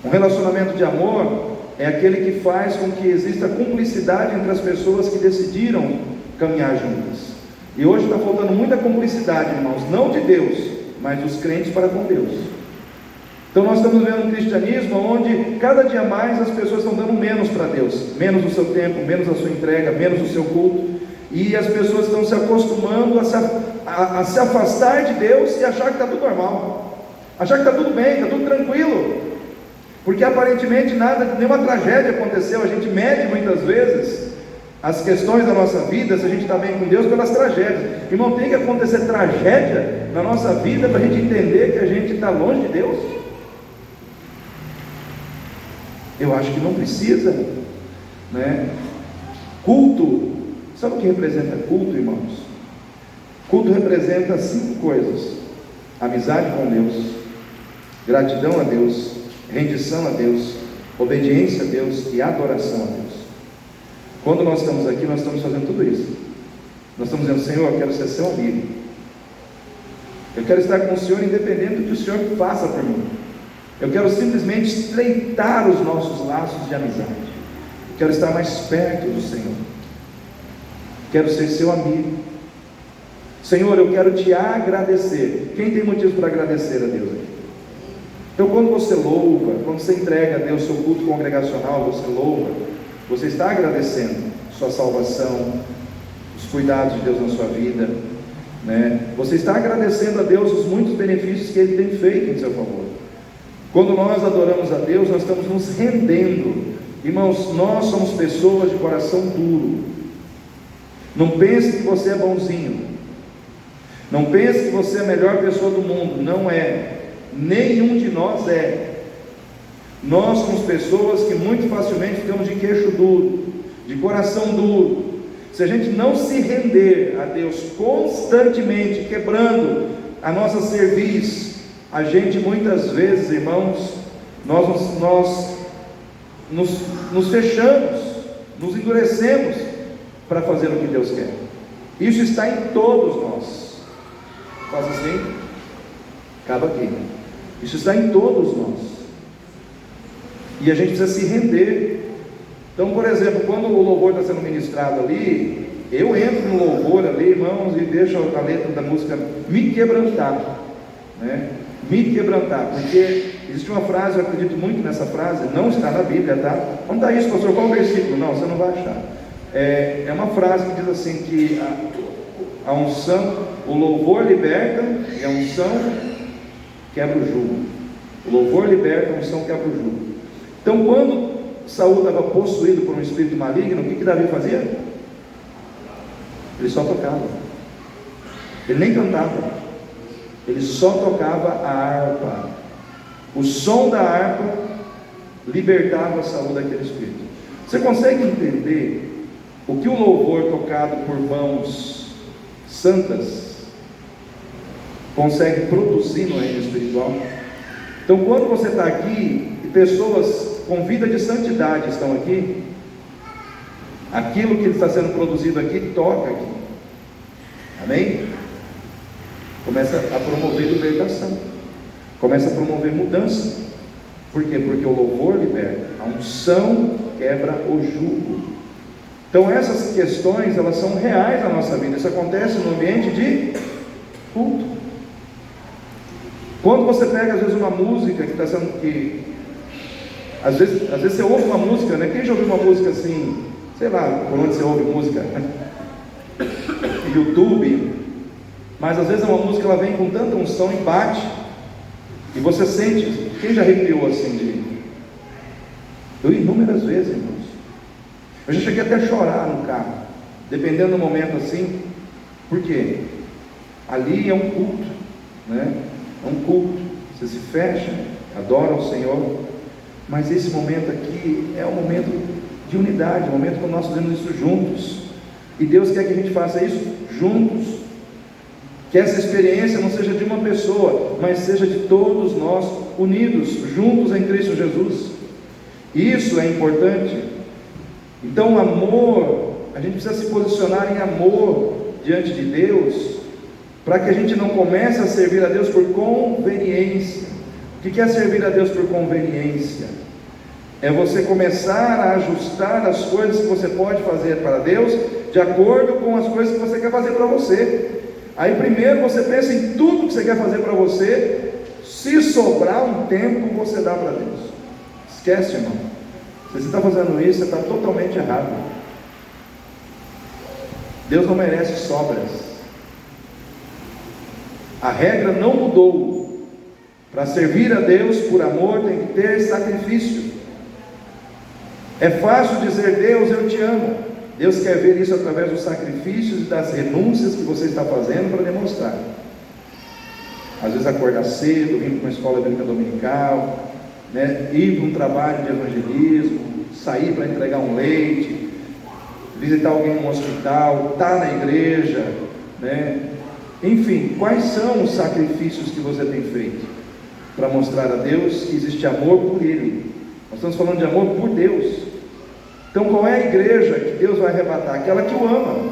Um relacionamento de amor é aquele que faz com que exista cumplicidade entre as pessoas que decidiram caminhar juntas. E hoje está faltando muita cumplicidade, irmãos, não de Deus, mas dos crentes para com Deus. Então nós estamos vendo um cristianismo onde cada dia mais as pessoas estão dando menos para Deus, menos do seu tempo, menos da sua entrega, menos do seu culto, e as pessoas estão se acostumando a se afastar de Deus e achar que está tudo normal, achar que está tudo bem, está tudo tranquilo, porque aparentemente nenhuma tragédia aconteceu. A gente mede muitas vezes as questões da nossa vida, se a gente está bem com Deus, pelas tragédias. Irmão, tem que acontecer tragédia na nossa vida para a gente entender que a gente está longe de Deus? Eu acho que não precisa, né? Culto, sabe o que representa culto, irmãos? Culto representa 5 coisas: amizade com Deus, gratidão a Deus, rendição a Deus, obediência a Deus e adoração a Deus. Quando nós estamos aqui, nós estamos fazendo tudo isso. Nós estamos dizendo: Senhor, eu quero ser seu amigo, eu quero estar com o Senhor independente do que o Senhor faça por mim. Eu quero simplesmente estreitar os nossos laços de amizade. Eu quero estar mais perto do Senhor. Quero ser seu amigo. Senhor, eu quero te agradecer. Quem tem motivos para agradecer a Deus aqui? Então, quando você louva, quando você entrega a Deus seu culto congregacional, você louva, você está agradecendo sua salvação, os cuidados de Deus na sua vida, né? Você está agradecendo a Deus os muitos benefícios que Ele tem feito em seu favor. Quando nós adoramos a Deus, nós estamos nos rendendo. Irmãos, nós somos pessoas de coração duro. Não pense que você é bonzinho, não pense que você é a melhor pessoa do mundo. Não é. Nenhum de nós é. Nós somos pessoas que muito facilmente ficamos de queixo duro, de coração duro. Se a gente não se render a Deus constantemente, quebrando a nossa cerviz, a gente muitas vezes, irmãos, nós nos fechamos, nos endurecemos para fazer o que Deus quer. Isso está em todos nós. Faz assim, acaba aqui. Isso está em todos nós. E a gente precisa se render. Então, por exemplo, quando o louvor está sendo ministrado ali, eu entro no louvor ali, irmãos, e deixo a letra da música me quebrantar, né? Me quebrantar, porque existe uma frase, eu acredito muito nessa frase, não está na Bíblia, tá? Onde está isso, pastor? Qual o versículo? Não, você não vai achar. É uma frase que diz assim, que a unção, o louvor liberta e a unção quebra o jugo. O louvor liberta, a unção quebra o jugo. Então, quando Saul estava possuído por um espírito maligno, o que Davi fazia? Ele só tocava. Ele nem cantava. Ele só tocava a harpa. O som da harpa libertava Saul daquele espírito. Você consegue entender o que o louvor tocado por mãos santas consegue produzir no reino espiritual? Então, quando você está aqui e pessoas com vida de santidade estão aqui, aquilo que está sendo produzido aqui toca aqui. Amém? Começa a promover libertação, começa a promover mudança. Por quê? Porque o louvor liberta, a unção quebra o jugo. Então essas questões, elas são reais na nossa vida. Isso acontece no ambiente de culto. Quando você pega às vezes uma música que está sendo às vezes você ouve uma música, né? Quem já ouviu uma música assim, sei lá, por onde você ouve música? YouTube. Mas às vezes é uma música, ela vem com tanta unção e bate, e você sente. Quem já arrepiou assim Eu inúmeras vezes, irmãos. Eu já cheguei até a chorar no carro, dependendo do momento assim. Por quê? Ali é um culto, né? É um culto. Você se fecha, adora o Senhor. Mas esse momento aqui é um momento de unidade, um momento que nós fazemos isso juntos. E Deus quer que a gente faça isso juntos. Que essa experiência não seja de uma pessoa, mas seja de todos nós unidos, juntos em Cristo Jesus. Isso é importante. Então o amor, a gente precisa se posicionar em amor diante de Deus, para que a gente não comece a servir a Deus por conveniência. O que é servir a Deus por conveniência? É você começar a ajustar as coisas que você pode fazer para Deus, de acordo com as coisas que você quer fazer para você. Aí primeiro você pensa em tudo que você quer fazer para você, se sobrar um tempo você dá para Deus. Esquece, irmão. Se você está fazendo isso, você está totalmente errado. Deus não merece sobras. A regra não mudou. Para servir a Deus por amor tem que ter sacrifício. É fácil dizer: Deus, eu te amo. Deus quer ver isso através dos sacrifícios e das renúncias que você está fazendo para demonstrar. Às vezes acordar cedo, vir para uma escola bíblica dominical, né? Ir para um trabalho de evangelismo, sair para entregar um leite, visitar alguém no hospital, estar na igreja, né? Enfim, quais são os sacrifícios que você tem feito para mostrar a Deus que existe amor por Ele? Nós estamos falando de amor por Deus. Então qual é a igreja que Deus vai arrebatar? Aquela que o ama,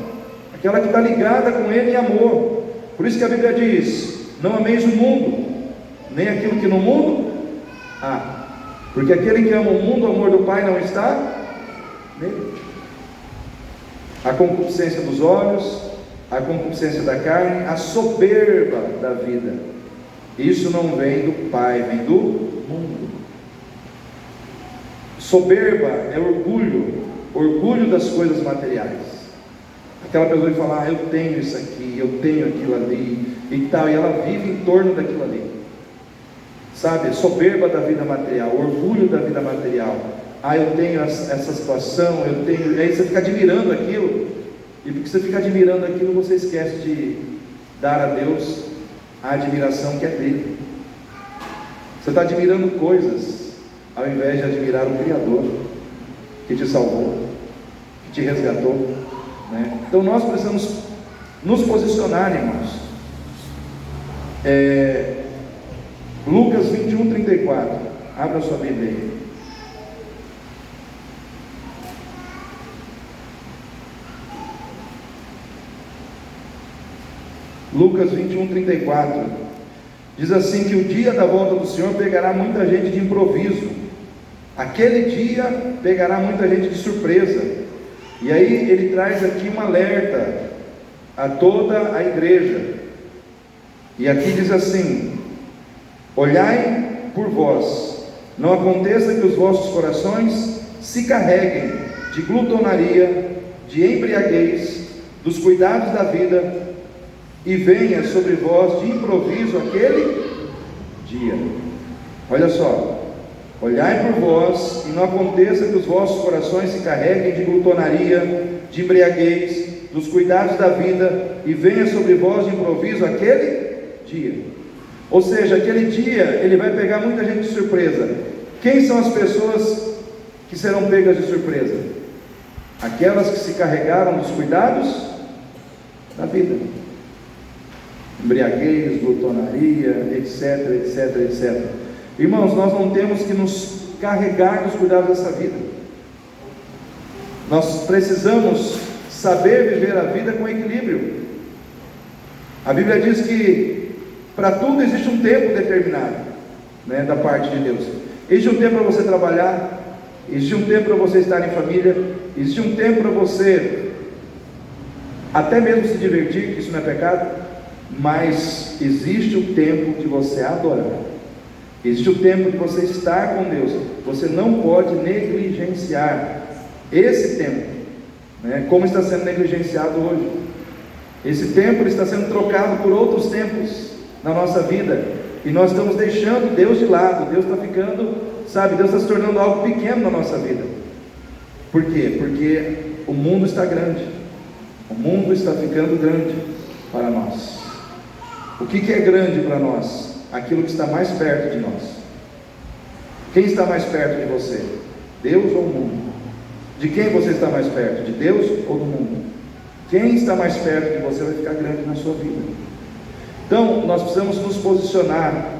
aquela que está ligada com Ele em amor. Por isso que a Bíblia diz: não ameis o mundo, nem aquilo que no mundo há, porque aquele que ama o mundo, o amor do Pai não está nele. A concupiscência dos olhos, a concupiscência da carne, a soberba da vida, isso não vem do Pai, vem do mundo. Soberba é orgulho, orgulho das coisas materiais. Aquela pessoa que fala: eu tenho isso aqui, eu tenho aquilo ali e tal, e ela vive em torno daquilo ali, sabe? Soberba da vida material, orgulho da vida material. Eu tenho essa situação, eu tenho. Aí você fica admirando aquilo, e porque você fica admirando aquilo, você esquece de dar a Deus a admiração que é dele. Você está admirando coisas ao invés de admirar o Criador que te salvou, que te resgatou, né? Então nós precisamos nos posicionar, irmãos. Lucas 21:34, abra sua Bíblia aí. Lucas 21:34 diz assim: que o dia da volta do Senhor pegará muita gente de improviso. Aquele dia pegará muita gente de surpresa. E aí ele traz aqui um alerta a toda a igreja. E aqui diz assim: olhai por vós, não aconteça que os vossos corações se carreguem de glutonaria, de embriaguez, dos cuidados da vida, e venha sobre vós de improviso aquele dia. Olha só: olhai por vós, e não aconteça que os vossos corações se carreguem de glutonaria, de embriaguez, dos cuidados da vida, e venha sobre vós de improviso aquele dia. Ou seja, aquele dia ele vai pegar muita gente de surpresa. Quem são as pessoas que serão pegas de surpresa? Aquelas que se carregaram dos cuidados da vida, embriaguez, glutonaria, etc, etc, etc. Irmãos, nós não temos que nos carregar dos cuidados dessa vida. Nós precisamos saber viver a vida com equilíbrio. A Bíblia diz que para tudo existe um tempo determinado, né, da parte de Deus. Existe um tempo para você trabalhar, existe um tempo para você estar em família, existe um tempo para você até mesmo se divertir, que isso não é pecado, mas existe o tempo de você adorar. Existe o tempo de você estar com Deus. Você não pode negligenciar esse tempo, né? Como está sendo negligenciado hoje. Esse tempo está sendo trocado por outros tempos na nossa vida, e nós estamos deixando Deus de lado. Deus está ficando, Deus está se tornando algo pequeno na nossa vida. Por quê? Porque o mundo está grande. O mundo está ficando grande para nós. O que é grande para nós? Aquilo que está mais perto de nós. Quem está mais perto de você? Deus ou o mundo? De quem você está mais perto? De Deus ou do mundo? Quem está mais perto de você vai ficar grande na sua vida. Então, nós precisamos nos posicionar,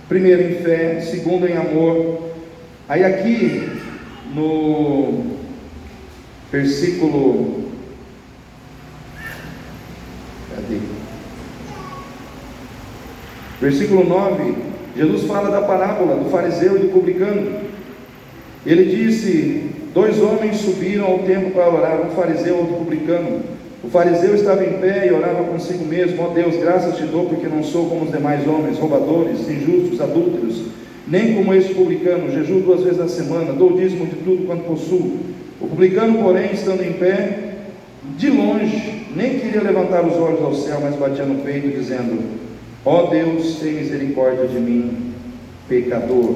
primeiro em fé, segundo em amor. Aí aqui, no versículo... Cadê? Versículo 9, Jesus fala da parábola do fariseu e do publicano. Ele disse: 2 homens subiram ao templo para orar, um fariseu e outro publicano. O fariseu estava em pé e orava consigo mesmo: ó Deus, graças te dou, porque não sou como os demais homens, roubadores, injustos, adúlteros, nem como este publicano. Jejuo 2 vezes na semana, dou dízimo de tudo quanto possuo. O publicano, porém, estando em pé, de longe, nem queria levantar os olhos ao céu, mas batia no peito, dizendo: ó Deus, tem misericórdia de mim, pecador.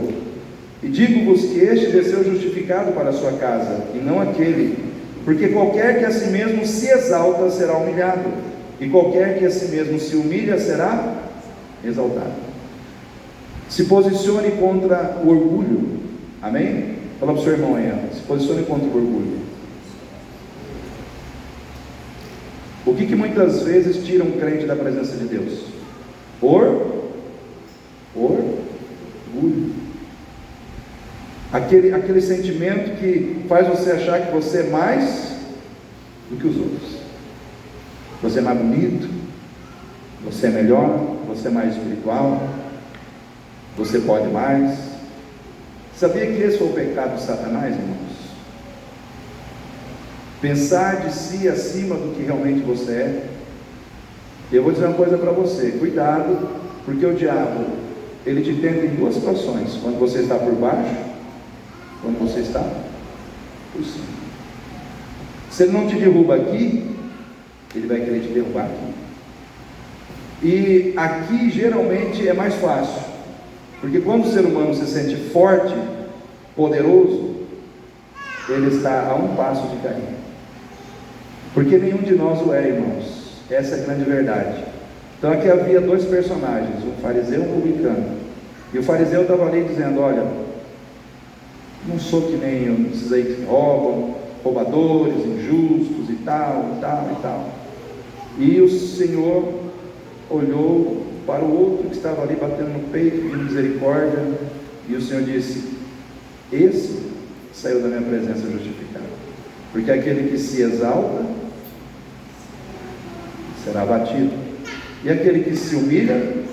E digo-vos que este desceu justificado para a sua casa, e não aquele. Porque qualquer que a si mesmo se exalta será humilhado, e qualquer que a si mesmo se humilha será exaltado. Se posicione contra o orgulho. Amém? Fala para o seu irmão aí, se posicione contra o orgulho. O que muitas vezes tira um crente da presença de Deus? Orgulho. Aquele sentimento que faz você achar que você é mais do que os outros. Você é mais bonito, você é melhor, você é mais espiritual, você pode mais. Sabia que esse foi o pecado de Satanás, irmãos? Pensar de si acima do que realmente você é. E eu vou dizer uma coisa para você: cuidado, porque o diabo, ele te tenta em 2 situações: quando você está por baixo, quando você está por cima. Se ele não te derruba aqui, ele vai querer te derrubar aqui. E aqui geralmente é mais fácil, porque quando o ser humano se sente forte, poderoso, ele está a um passo de cair. Porque nenhum de nós o é, irmãos. Essa é a grande verdade. Então aqui havia 2 personagens, um fariseu e um publicano. E o fariseu estava ali dizendo: olha, não sou que nem esses aí que roubam, roubadores, injustos e tal, e tal, e tal. E o Senhor olhou para o outro que estava ali batendo no peito, pedindo misericórdia, e o Senhor disse: esse saiu da minha presença justificado. Porque aquele que se exalta será abatido, e aquele que se humilha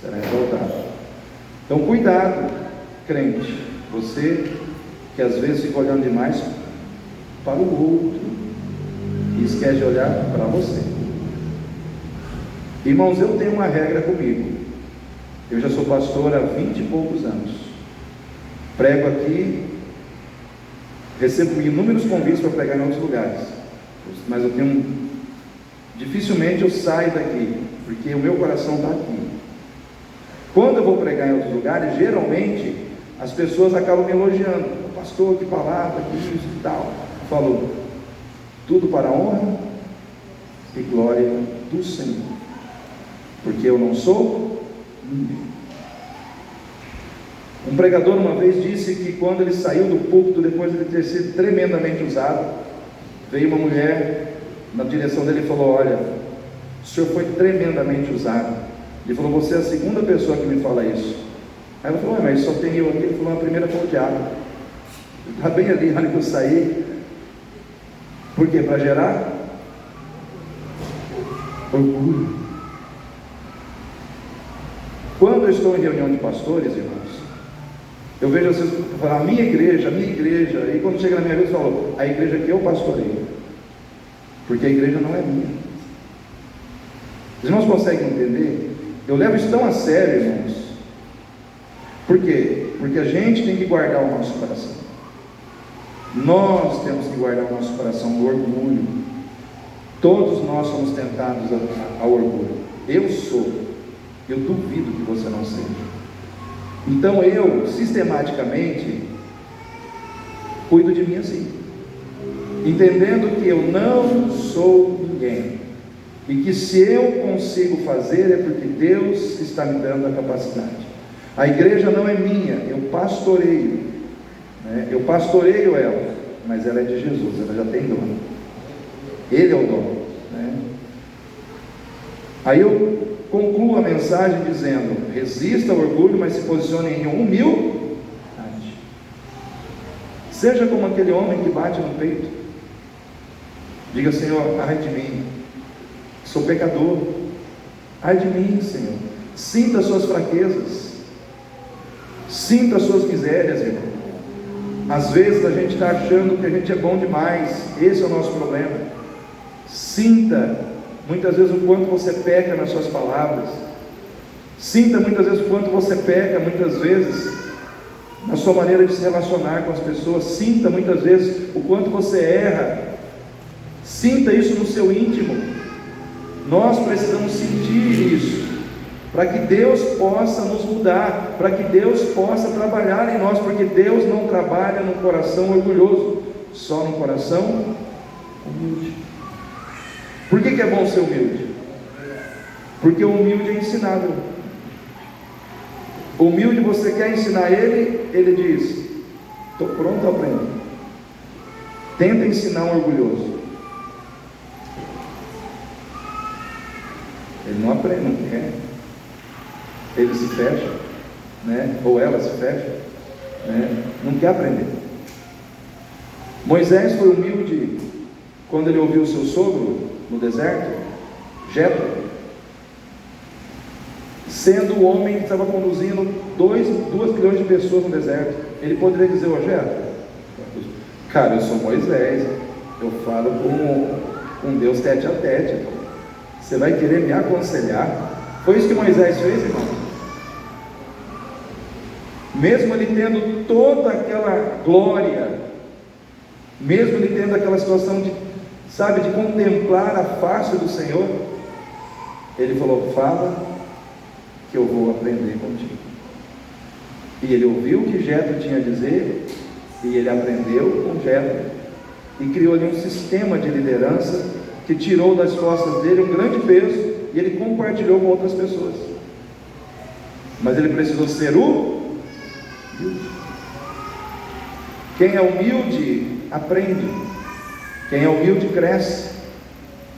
será exaltado. Então cuidado, crente, você que às vezes fica olhando demais para o outro e esquece de olhar para você. Irmãos, eu tenho uma regra comigo. Eu já sou pastor há 20 e poucos anos, prego aqui, recebo inúmeros convites para pregar em outros lugares, mas eu tenho dificilmente eu saio daqui, porque o meu coração está aqui. Quando eu vou pregar em outros lugares, geralmente as pessoas acabam me elogiando: pastor, que palavra, que isso e tal. Falou: tudo para a honra e glória do Senhor, porque eu não sou ninguém. Um pregador uma vez disse que quando ele saiu do púlpito, depois de ter sido tremendamente usado, veio uma mulher na direção dele e falou: olha, o senhor foi tremendamente usado. Ele falou: você é a segunda pessoa que me fala isso. Aí ela falou: mas só tem eu aqui. Ele falou: a primeira foi o diabo. Está bem ali, na hora que eu saí. Por quê? Para gerar orgulho. Quando eu estou em reunião de pastores, irmãos, eu vejo vocês falar: a minha igreja, e quando chega na minha vez, falou: a igreja que eu pastoreio, porque a igreja não é minha. Os irmãos conseguem entender? Eu levo isso tão a sério, irmãos. Por quê? Porque a gente tem que guardar o nosso coração. Nós temos que guardar o nosso coração do orgulho. Todos nós somos tentados ao orgulho. Eu sou. Eu duvido que você não seja. Então eu, sistematicamente, cuido de mim assim, entendendo que eu não sou ninguém, e que se eu consigo fazer é porque Deus está me dando a capacidade. A igreja não é minha, eu pastoreio, né? Eu pastoreio ela, mas ela é de Jesus, ela já tem dono. Ele é o dono, né? Aí eu concluo a mensagem dizendo: resista ao orgulho, mas se posicione em humildade. Seja como aquele homem que bate no peito. Diga: Senhor, ai de mim, sou pecador, ai de mim, Senhor. Sinta as suas fraquezas, sinta as suas misérias, irmão. Às vezes a gente está achando que a gente é bom demais, esse é o nosso problema. Sinta muitas vezes o quanto você peca nas suas palavras, sinta muitas vezes o quanto você peca, muitas vezes, na sua maneira de se relacionar com as pessoas, sinta muitas vezes o quanto você erra, sinta isso no seu íntimo. Nós precisamos sentir isso, para que Deus possa nos mudar, para que Deus possa trabalhar em nós, porque Deus não trabalha num coração orgulhoso, só num coração humilde. Por que é bom ser humilde? Porque o humilde é ensinável. O humilde, você quer ensinar ele, ele diz: estou pronto a aprender. Tenta ensinar um orgulhoso, ele não aprende, não quer. Ele se fecha, né? Ou ela se fecha, né? Não quer aprender. Moisés foi humilde quando ele ouviu o seu sogro no deserto, Jetro, sendo o homem que estava conduzindo 2 milhões de pessoas no deserto. Ele poderia dizer: ô Jetro, cara, eu sou Moisés, eu falo com Deus tete a tete, você vai querer me aconselhar? Foi isso que Moisés fez, irmão. Mesmo ele tendo toda aquela glória, mesmo ele tendo aquela situação de, sabe, de contemplar a face do Senhor, ele falou: fala que eu vou aprender contigo. E ele ouviu o que Jetro tinha a dizer, e ele aprendeu com Jetro, e criou ali um sistema de liderança que tirou das costas dele um grande peso, e ele compartilhou com outras pessoas. Mas ele precisou ser humilde. Quem é humilde aprende. Quem é humilde cresce.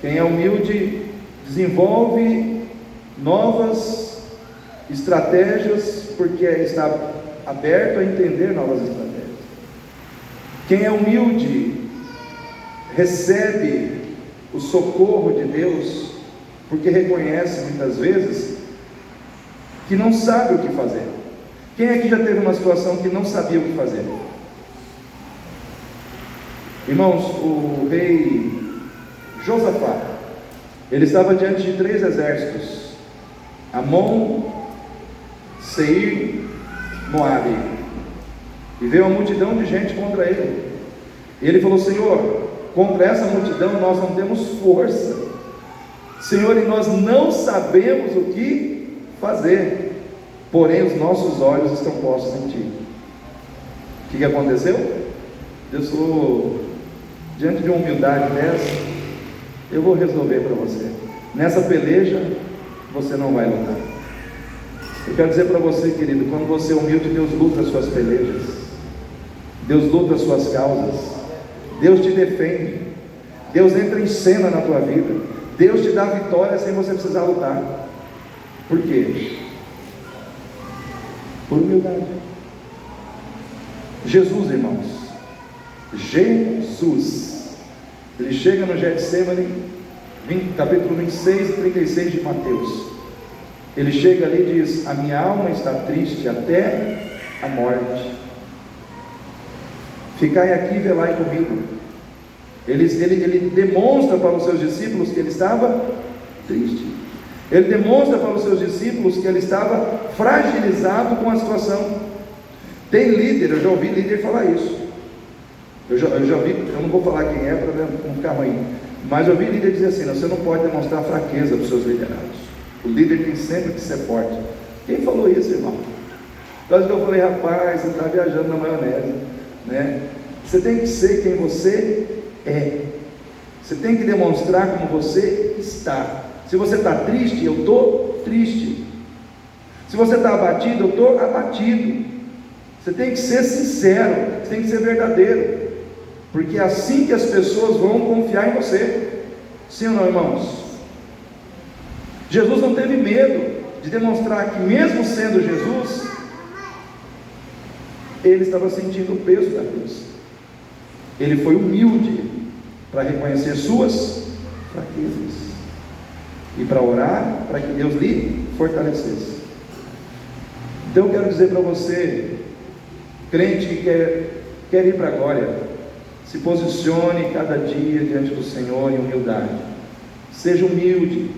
Quem é humilde desenvolve novas estratégias, porque está aberto a entender novas estratégias. Quem é humilde recebe o socorro de Deus, porque reconhece muitas vezes que não sabe o que fazer. Quem aqui já teve uma situação que não sabia o que fazer? Irmãos, o rei Josafá, ele estava diante de 3 exércitos: Amon, Seir, Moabe, e veio uma multidão de gente contra ele. E ele falou: Senhor, contra essa multidão nós não temos força, Senhor, e nós não sabemos o que fazer, porém os nossos olhos estão postos em Ti. O que aconteceu? Deus falou: diante de uma humildade dessa, eu vou resolver para você. Nessa peleja você não vai lutar. Eu quero dizer para você, querido, quando você é humilde, Deus luta as suas pelejas, Deus luta as suas causas, Deus te defende, Deus entra em cena na tua vida, Deus te dá vitória sem você precisar lutar. Por quê? Por humildade. Jesus, irmãos, Jesus, ele chega no Getsemane, capítulo 26 e 36 de Mateus. Ele chega ali e diz: a minha alma está triste até a morte, ficai aqui e velai comigo. Ele demonstra para os seus discípulos que ele estava triste. Ele demonstra para os seus discípulos que ele estava fragilizado com a situação. Tem líder, eu já ouvi líder falar isso. Eu já vi, eu não vou falar quem é para não ficar ruim, mas eu ouvi líder dizer assim: você não pode demonstrar fraqueza para os seus liderados. O líder tem sempre que ser forte. Quem falou isso, irmão? Quase que eu falei: rapaz, você está viajando na maionese, né? Você tem que ser quem você é. Você tem que demonstrar como você está. Se você está triste, eu estou triste. Se você está abatido, eu estou abatido. Você tem que ser sincero, você tem que ser verdadeiro, porque é assim que as pessoas vão confiar em você. Sim ou não, irmãos? Jesus não teve medo de demonstrar que, mesmo sendo Jesus, ele estava sentindo o peso da cruz. Ele foi humilde para reconhecer suas fraquezas e para orar para que Deus lhe fortalecesse. Então eu quero dizer para você, crente que quer ir para a glória, se posicione cada dia diante do Senhor em humildade. Seja humilde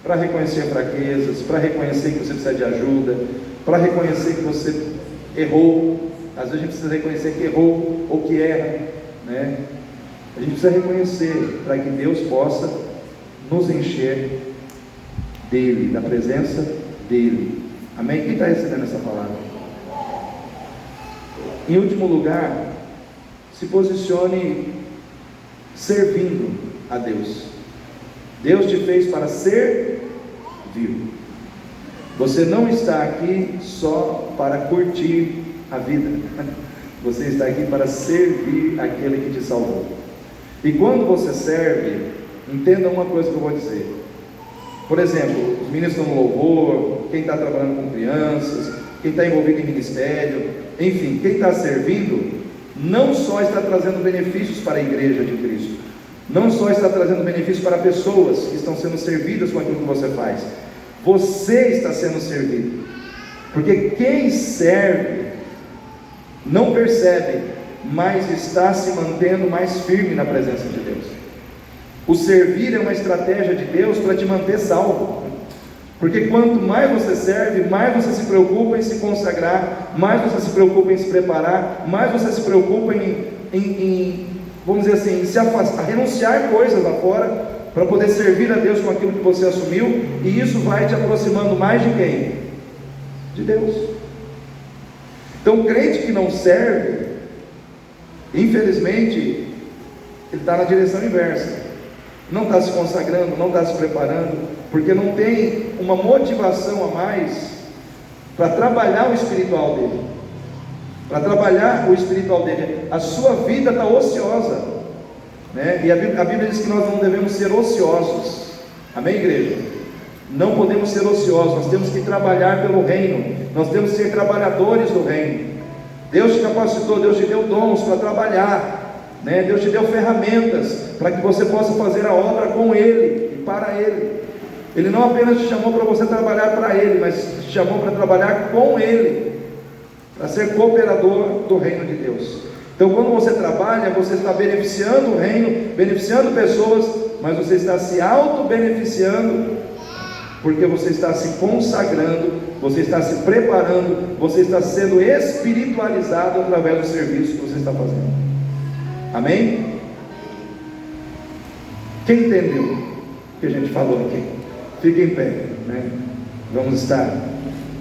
para reconhecer fraquezas, para reconhecer que você precisa de ajuda, para reconhecer que você errou. Às vezes a gente precisa reconhecer que errou ou que erra, né? A gente precisa reconhecer para que Deus possa nos encher dele, da presença dele. Amém? Quem está recebendo essa palavra? Em último lugar, se posicione servindo a Deus. Deus te fez para servir. Você não está aqui só para curtir a vida. Você está aqui para servir aquele que te salvou. E quando você serve, entenda uma coisa que eu vou dizer. Por exemplo, os meninos estão no louvor, quem está trabalhando com crianças, quem está envolvido em ministério, enfim, quem está servindo, não só está trazendo benefícios para a igreja de Cristo, não só está trazendo benefícios para pessoas que estão sendo servidas com aquilo que você faz, você está sendo servido, porque quem serve não percebe, mas está se mantendo mais firme na presença de Deus. O servir é uma estratégia de Deus para te manter salvo, porque quanto mais você serve, mais você se preocupa em se consagrar, mais você se preocupa em se preparar, mais você se preocupa em vamos dizer assim, se afastar, renunciar coisas lá fora, para poder servir a Deus com aquilo que você assumiu, e isso vai te aproximando mais de quem? De Deus. Então o crente que não serve, infelizmente, ele está na direção inversa, não está se consagrando, não está se preparando, porque não tem uma motivação a mais para trabalhar o espiritual dele, a sua vida está ociosa, né? E a Bíblia diz que nós não devemos ser ociosos, amém, igreja? Não podemos ser ociosos, nós temos que trabalhar pelo reino, nós temos que ser trabalhadores do reino. Deus te capacitou, Deus te deu dons para trabalhar, né? Deus te deu ferramentas para que você possa fazer a obra com Ele e para Ele. Ele não apenas te chamou para você trabalhar para Ele, mas te chamou para trabalhar com Ele, para ser cooperador do reino de Deus. Então quando você trabalha, você está beneficiando o reino, beneficiando pessoas, mas você está se auto-beneficiando, porque você está se consagrando, você está se preparando, você está sendo espiritualizado através do serviço que você está fazendo. Amém? Quem entendeu o que a gente falou aqui? Fique em pé, né? Vamos estar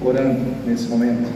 orando nesse momento.